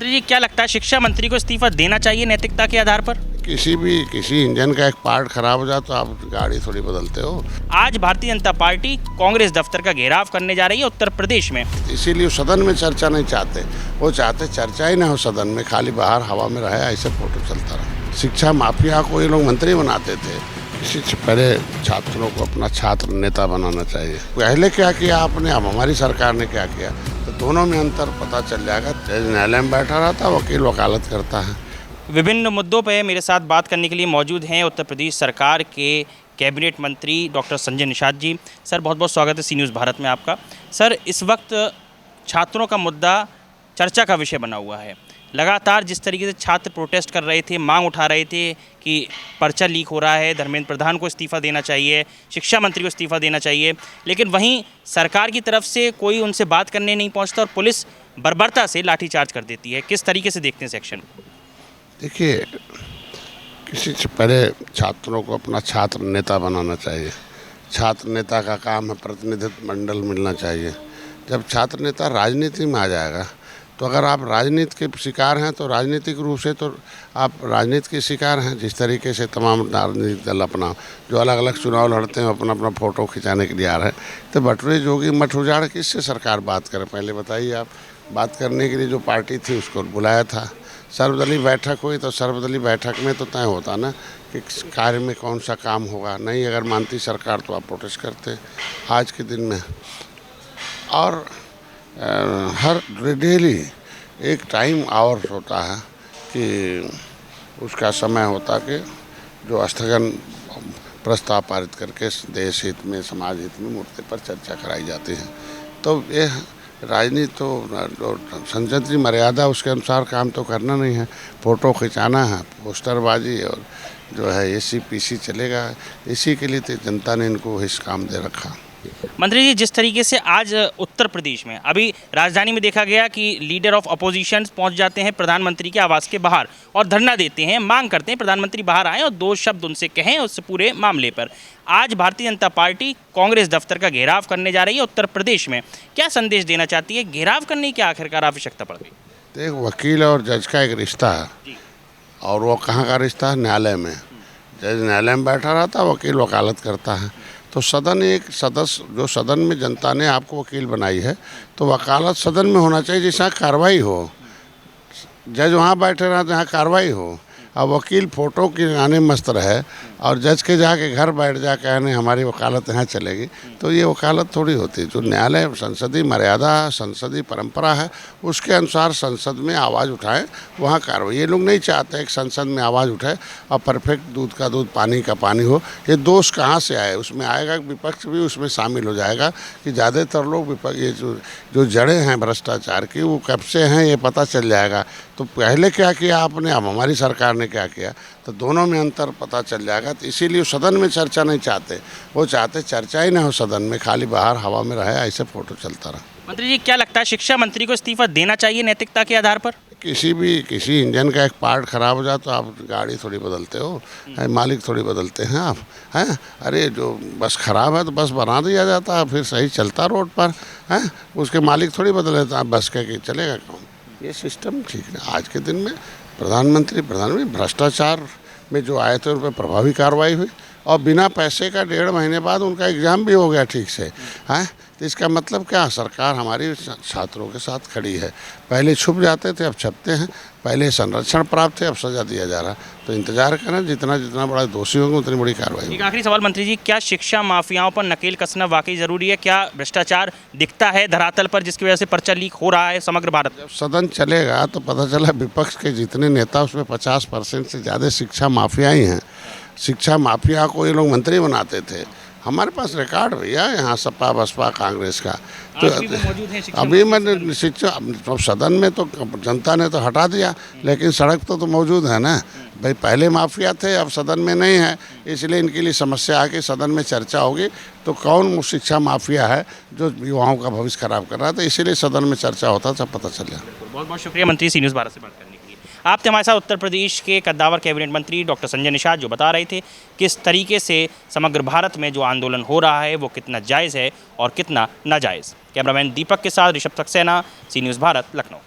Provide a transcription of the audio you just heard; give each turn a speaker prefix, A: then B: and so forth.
A: मंत्री जी, क्या लगता है शिक्षा मंत्री को इस्तीफा देना चाहिए नैतिकता के आधार पर?
B: किसी इंजन का एक पार्ट खराब हो जाए तो आप गाड़ी थोड़ी बदलते हो।
A: आज भारतीय जनता पार्टी कांग्रेस दफ्तर का घेराव करने जा रही है उत्तर प्रदेश में।
B: इसीलिए सदन में चर्चा नहीं चाहते, वो चाहते चर्चा ही ना हो सदन में, खाली बाहर हवा में रहे, ऐसे फोटो चलता रहा। शिक्षा माफिया को ये लोग मंत्री बनाते थे, इसी से पहले छात्रों को अपना छात्र नेता बनाना चाहिए। पहले क्या किया आपने, अब हमारी सरकार ने क्या किया, तो दोनों में अंतर पता चल जाएगा। न्यायालय में बैठा रहता, वकील वकालत करता है।
A: विभिन्न मुद्दों पर मेरे साथ बात करने के लिए मौजूद हैं उत्तर प्रदेश सरकार के कैबिनेट मंत्री डॉक्टर संजय निषाद जी। सर, बहुत बहुत स्वागत है सी न्यूज़ भारत में आपका। सर, इस वक्त छात्रों का मुद्दा चर्चा का विषय बना हुआ है। लगातार जिस तरीके से छात्र प्रोटेस्ट कर रहे थे, मांग उठा रहे थे कि पर्चा लीक हो रहा है, धर्मेंद्र प्रधान को इस्तीफा देना चाहिए, शिक्षा मंत्री को इस्तीफा देना चाहिए, लेकिन वहीं सरकार की तरफ से कोई उनसे बात करने नहीं पहुंचता और पुलिस बर्बरता से लाठीचार्ज कर देती है। किस तरीके से देखते हैं सेक्शन?
B: देखिए, किसी से पहले छात्रों को अपना छात्र नेता बनाना चाहिए। छात्र नेता का काम है प्रतिनिधित्व मंडल मिलना चाहिए। जब छात्र नेता राजनीति में आ जाएगा, तो अगर आप राजनीति के शिकार हैं तो राजनीतिक रूप से तो आप राजनीति के शिकार हैं। जिस तरीके से तमाम राजनीतिक दल अपना जो अलग अलग चुनाव लड़ते हैं अपना अपना फ़ोटो खिंचाने के लिए आ रहे हैं, तो बटुए जोगी मठ उजाड़ किससे सरकार बात करे? पहले बताइए आप। बात करने के लिए जो पार्टी थी उसको बुलाया था, सर्वदलीय बैठक हुई, तो सर्वदलीय बैठक में तो तय होता ना कि कार्य में कौन सा काम होगा। नहीं अगर मानती सरकार तो आप प्रोटेस्ट करते आज के दिन में। और हर डेली एक टाइम आवर होता है कि उसका समय होता कि जो स्थगन प्रस्ताव पारित करके देश हित में समाज हित में मुद्दे पर चर्चा कराई जाती है। तो ये राजनीति तो संसद की मर्यादा उसके अनुसार काम तो करना नहीं है, फ़ोटो खिंचाना है, पोस्टरबाजी और जो है एसी पीसी चलेगा। इसी के लिए तो जनता ने इनको इस काम दे रखा।
A: मंत्री जी, जिस तरीके से आज उत्तर प्रदेश में अभी राजधानी में देखा गया कि लीडर ऑफ अपोजिशन पहुंच जाते हैं प्रधानमंत्री के आवास के बाहर और धरना देते हैं, मांग करते हैं प्रधानमंत्री बाहर आएँ और दो शब्द उनसे कहें उस पूरे मामले पर। आज भारतीय जनता पार्टी कांग्रेस दफ्तर का घेराव करने जा रही है उत्तर प्रदेश में। क्या संदेश देना चाहती है? घेराव करने की आखिरकार आवश्यकता पड़ गई?
B: देख, वकील और जज का एक रिश्ता है, और वो कहाँ का रिश्ता है? न्यायालय में। जज न्यायालय में बैठा रहता, वकील वकालत करता है। तो सदन एक सदस्य, जो सदन में जनता ने आपको वकील बनाई है, तो वकालत सदन में होना चाहिए जिससे कार्रवाई हो। जज वहाँ बैठे रहे तो यहाँ कार्रवाई हो। अब वकील फ़ोटो के आने मस्त रहे और जज के जाके घर बैठ जा कहने हमारी वकालत यहाँ चलेगी, तो ये वकालत थोड़ी होती। जो न्यायालय संसदीय मर्यादा संसदीय परंपरा है उसके अनुसार संसद में आवाज़ उठाएं, वहाँ कार्रवाई। ये लोग नहीं चाहते कि संसद में आवाज़ उठाए और परफेक्ट दूध का दूध पानी का पानी हो। ये दोष कहाँ से आए? उसमें आएगा विपक्ष भी उसमें शामिल हो जाएगा कि ज़्यादातर लोग विपक्ष ये जो जड़ें हैं भ्रष्टाचार की वो कब से हैं ये पता चल जाएगा। तो पहले क्या किया आपने, अब हमारी सरकार ने क्या किया, तो दोनों में अंतर पता चल जाएगा। तो इसीलिए सदन में चर्चा नहीं चाहते, वो चाहते चर्चा ही ना हो सदन में, खाली बाहर हवा में रहे, ऐसे फोटो चलता रहा।
A: मंत्री जी, क्या लगता है शिक्षा मंत्री को इस्तीफा देना चाहिए नैतिकता के आधार पर?
B: किसी इंजन का एक पार्ट खराब हो जाए तो आप गाड़ी थोड़ी बदलते हो, मालिक थोड़ी बदलते हैं आप, हैं? अरे जो बस खराब है तो बस बना दिया जाता है, फिर सही चलता रोड पर, हैं? उसके मालिक थोड़ी बदल देता है, बस के चलेगा कौन? ये सिस्टम ठीक है। आज के दिन में प्रधानमंत्री भ्रष्टाचार में जो आए थे उन पर प्रभावी कार्रवाई हुई और बिना पैसे का 1.5 महीने बाद उनका एग्ज़ाम भी हो गया ठीक से, हैं? तो इसका मतलब क्या, सरकार हमारी छात्रों के साथ खड़ी है। पहले छुप जाते थे, अब छपते हैं। पहले संरक्षण प्राप्त थे, अब सज़ा दिया जा रहा। तो इंतजार करें, जितना बड़ा दोषी होंगे उतनी बड़ी कार्रवाई।
A: एक आखिरी सवाल मंत्री जी, क्या शिक्षा माफियाओं पर नकेल कसना वाकई ज़रूरी है? क्या भ्रष्टाचार दिखता है धरातल पर जिसकी वजह से पर्चा लीक हो रहा है समग्र भारत?
B: जब सदन चलेगा तो पता चला विपक्ष के जितने नेता उसमें 50% से ज़्यादा शिक्षा माफिया ही हैं। शिक्षा माफिया को ये लोग मंत्री बनाते थे। हमारे पास रिकॉर्ड भैया यहाँ सपा बसपा कांग्रेस का। तो अभी मैंने शिक्षा सदन में तो जनता ने तो हटा दिया, लेकिन सड़क तो मौजूद है ना भाई। पहले माफिया थे, अब सदन में नहीं है, इसलिए इनके लिए समस्या आके सदन में चर्चा होगी तो कौन शिक्षा माफिया है जो युवाओं का भविष्य खराब कर रहा था, इसीलिए सदन में चर्चा होता था, पता चल गया।
A: बहुत बहुत शुक्रिया मंत्री, सी न्यूज़ भारत से बात करने के लिए। आप थे हमारे साथ उत्तर प्रदेश के कद्दावर कैबिनेट मंत्री डॉक्टर संजय निषाद, जो बता रहे थे किस तरीके से समग्र भारत में जो आंदोलन हो रहा है वो कितना जायज़ है और कितना नाजायज़। कैमरामैन दीपक के साथ ऋषभ सक्सेना, सी न्यूज़ भारत, लखनऊ।